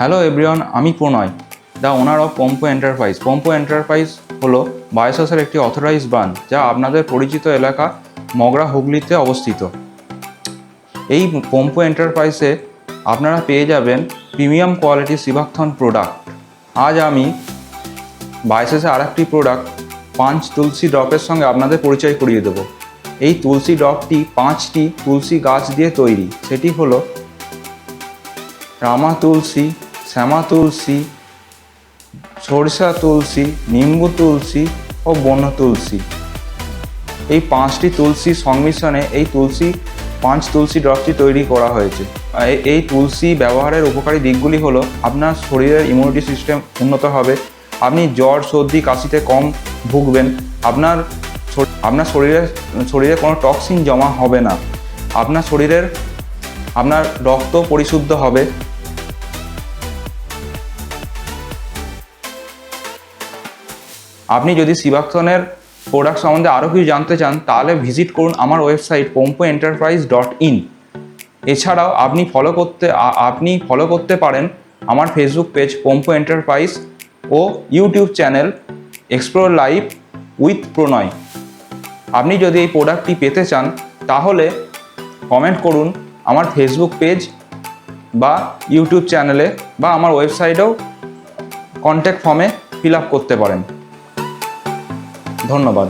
Hello everyone, আমি Pranay, the owner of Pompo enterprise. Pompo enterprise হলো বায়োসসের একটি অথরাইজড ব্রান্ড, যা আপনাদের পরিচিত এলাকা মগরা, হুগলিতে অবস্থিত। এই পম্পো এন্টারপ্রাইজে আপনারা পেয়ে যাবেন প্রিমিয়াম কোয়ালিটি সিভাকথন প্রোডাক্ট। আজ আমি বায়োসসের আরেকটি প্রোডাক্ট পাঁচ তুলসী ড্রপের সঙ্গে আপনাদের পরিচয় করিয়ে দেব। এই তুলসী ড্রপটি 5টি তুলসী গাছ দিয়ে তৈরি। সেটি হলো রামা তুলসী, শ্যামা তুলসী, সরিষা তুলসী, নিম্বু তুলসী ও বন তুলসী। এই 5টি তুলসীর সংমিশ্রণে এই পাঁচ তুলসী ড্রপটি তৈরি করা হয়েছে। এই তুলসী ব্যবহারের উপকারী দিকগুলি হলো আপনার শরীরের ইমিউনিটি সিস্টেম উন্নত হবে, আপনি জ্বর, সর্দি, কাশিতে কম ভুগবেন, আপনার শরীরে কোনো টক্সিন জমা হবে না, আপনার রক্ত পরিশুদ্ধ হবে। আপনি যদি সিভাকথনের প্রোডাক্ট সম্বন্ধে আরও কিছু জানতে চান, তাহলে ভিজিট করুন আমার ওয়েবসাইট pompoenterprise.in। এছাড়াও আপনি ফলো করতে পারেন আমার ফেসবুক পেজ পম্পো এন্টারপ্রাইজ ও YouTube channel explore life with Pranay. আপনি যদি এই প্রোডাক্টটি পেতে চান, তাহলে কমেন্ট করুন আমার ফেসবুক পেজ বা ইউটিউব চ্যানেলে, বা আমার ওয়েবসাইটেও কন্ট্যাক্ট ফর্মে ফিল আপ করতে পারেন। ধন্যবাদ।